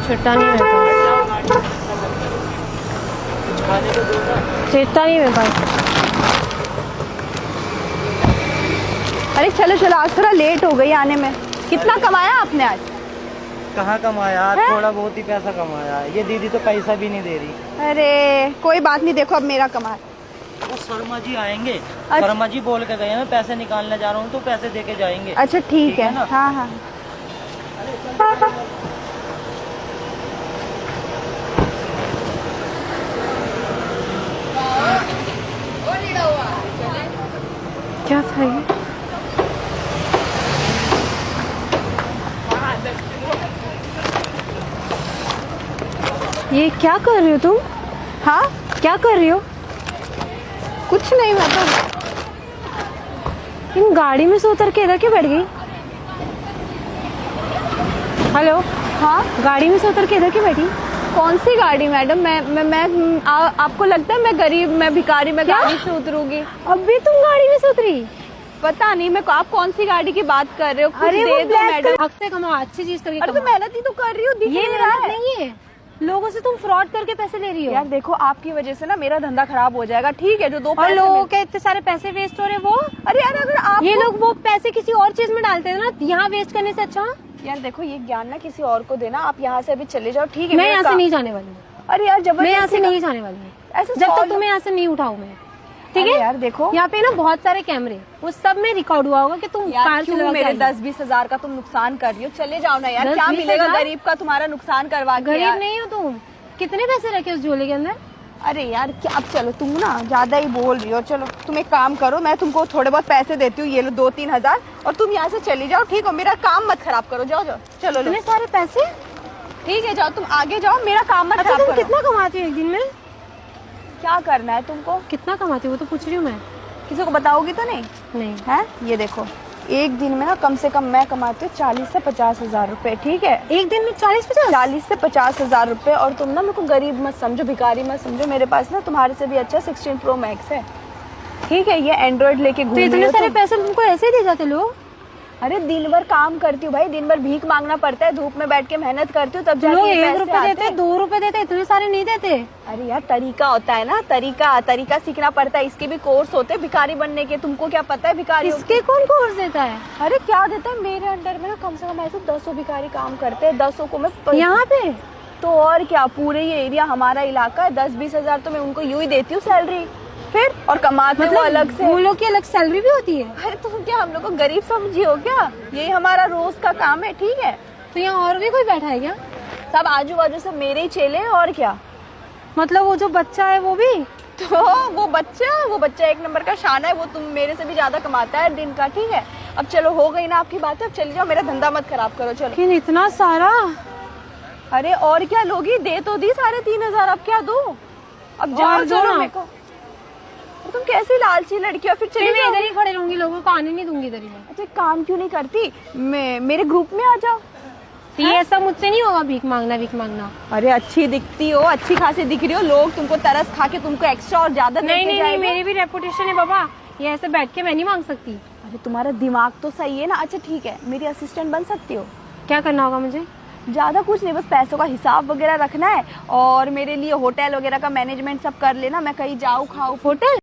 चिट्टा नहीं मेरे पास, चिट्टा नहीं मेरे पास। अरे चलो चलो, आज थोड़ा लेट हो गई आने में। कितना कमाया आपने आज? कहाँ कमाया आज? थोड़ा बहुत ही पैसा कमाया। ये दीदी तो पैसा भी नहीं दे रही। अरे कोई बात नहीं, देखो अब मेरा कमा। वो शर्मा जी आएंगे, शर्मा जी बोल के गए मैं पैसे निकालने जा रहा हूँ तो पैसे दे के जाएंगे। अच्छा ठीक है ना? हाँ हाँ। क्या था ये? ये क्या कर रही हो तुम? हाँ क्या कर रही हो? कुछ नहीं, मैं तो इन गाड़ी में से उतर के इधर क्यों बैठ गई? हेलो, हाँ गाड़ी में से उतर के इधर क्यों बैठी? कौन सी गाड़ी मैडम? आपको लगता है मैं गरीब, मैं भिखारी, मैं क्या? गाड़ी से उतरूंगी? अभी तुम गाड़ी में से उतरी? पता नहीं मैं, आप कौन सी गाड़ी की बात कर रहे हो? कुछ अरे दे वो दो ब्लैक मैडम। हक से कमाओ, अच्छी चीज करके अरे तो कमाओ। मेहनत ही तो कर रही हूँ, दिख ये नहीं रहा मेहनत है। नहीं है, लोगों से तुम फ्रॉड करके पैसे ले रही हो। यार देखो, आपकी वजह से ना मेरा धंधा खराब हो जाएगा। ठीक है, जो दो और पैसे लोगों के इतने सारे पैसे वेस्ट हो रहे वो। अरे यार अगर आप ये लोग वो पैसे किसी और चीज में डालते हैं ना, यहाँ वेस्ट करने से अच्छा। यार देखो, ये ज्ञान ना किसी और को देना। आप यहाँ से अभी चले जाओ, ठीक है? मैं मेरा यहाँ से काम- नहीं जाने वाली हूँ, अरे यार मैं यहाँ से जबरदस्ती नहीं जाने वाली हूँ ऐसे जब तक 100 तुम्हें यहाँ से नहीं उठाऊं मैं, ठीक अरे है? यार देखो यहाँ पे ना बहुत सारे कैमरे, उस सब में रिकॉर्ड हुआ होगा कि तुम यार, कार क्यों चला के मेरे आई हो। 10-20 हजार का तुम नुकसान कर रही हो? चले जाओ ना यार, क्या 10-20 मिलेगा हजार? गरीब का तुम्हारा नुकसान करवा के? गरीब यार नहीं हो तुम। कितने पैसे रखे उस झोले के अंदर? अरे यार क्या, अब चलो, तुम ना ज्यादा ही बोल रही हो। चलो तुम एक काम करो, मैं तुमको थोड़े बहुत पैसे देती हूँ, ये लो 2-3 हजार, और तुम यहाँ से चली जाओ, ठीक हो? मेरा काम मत खराब करो, जाओ जाओ, चलो लो। इतने सारे पैसे? ठीक है जाओ, तुम आगे जाओ, मेरा काम मत अच्छा खराब तुम करो। कितना कमाती हो एक दिन में? क्या करना है तुमको? कितना कमाती हो वो तो पूछ रही हूँ मैं। किसी को बताओगी तो नहीं नहीं। है? ये देखो, एक दिन में ना कम से कम मैं कमाती हूँ 40 से 50 हजार रुपए, ठीक है? एक दिन में 40-50? 40 से 50 हजार रुपए। और तुम ना मेरे को गरीब मत समझो, भिखारी मत समझो। मेरे पास ना तुम्हारे से भी अच्छा 16 Pro Max है, ठीक है? ये एंड्रॉइड लेके घूम तो रही इतने हो सारे तुम। पैसे तुमको ऐसे ही दे जाते लोग? अरे दिन भर काम करती हूँ भाई, दिन भर भीख मांगना पड़ता है, धूप में बैठ के मेहनत करती हूँ, तब लोग जाके ये 1 पैसे रुपए आते देते, हैं। 2 रुपए देते, इतने सारे नहीं देते। अरे यार तरीका होता है ना, तरीका सीखना पड़ता है। इसके भी कोर्स होते हैं भिखारी बनने के। तुमको क्या पता है भिखारी इसके कौन कोर्स देता है? अरे क्या देता है, मेरे अंडर में ना कम से कम ऐसे 200 भिखारी काम करते हैं। 200 को मैं यहाँ पे? तो और क्या, पूरे ये एरिया हमारा इलाका है। 10-20 हजार तो मैं उनको यूं ही देती हूँ सैलरी, फिर और कमाते वो अलग से। वो लोग की अलग सैलरी भी होती है? अरे तुम क्या हम लोग को गरीब समझी हो क्या? यही हमारा रोज का काम है, ठीक है? तो यहाँ और भी कोई बैठा है क्या? सब आजू बाजू से मेरे ही चेले हैं, और क्या? मतलब वो जो बच्चा है वो भी? तो वो बच्चा 1 नंबर का शान है। वो तुम मेरे से भी ज्यादा कमाता है दिन का, ठीक है? अब चलो, हो गई ना आपकी बात, अब चले जाओ, मेरा धंधा मत खराब करो, चलो। लेकिन इतना सारा? अरे और क्या लोगी, दे तो दी 3,500, अब क्या दूं? अब जाओ, और दो चलो ना। मेरे को। तुम कैसी लालची लड़की हो? फिर चली मैं जाओ। इधर ही खड़े रहूंगी, लोगों को आने नहीं दूंगी इधर ही मैं। अच्छा एक काम क्यों नहीं करती, मेरे ग्रुप में आ जाओ। तो ये ऐसा मुझसे नहीं होगा, भीख मांगना। अरे अच्छी दिखती हो, अच्छी खासी दिख रही हो, लोग तुमको तरस खा के तुमको एक्स्ट्रा और ज्यादा नहीं, मेरी भी रेपुटेशन है बाबा, ये ऐसे बैठ के मैं नहीं मांग सकती। अरे तुम्हारा दिमाग तो सही है ना। अच्छा ठीक है, मेरी असिस्टेंट बन सकती हो? क्या करना होगा मुझे? ज्यादा कुछ नहीं, बस पैसों का हिसाब वगैरह रखना है, और मेरे लिए होटल वगैरह का मैनेजमेंट सब कर लेना। मैं कहीं जाऊँ खाऊं। होटल?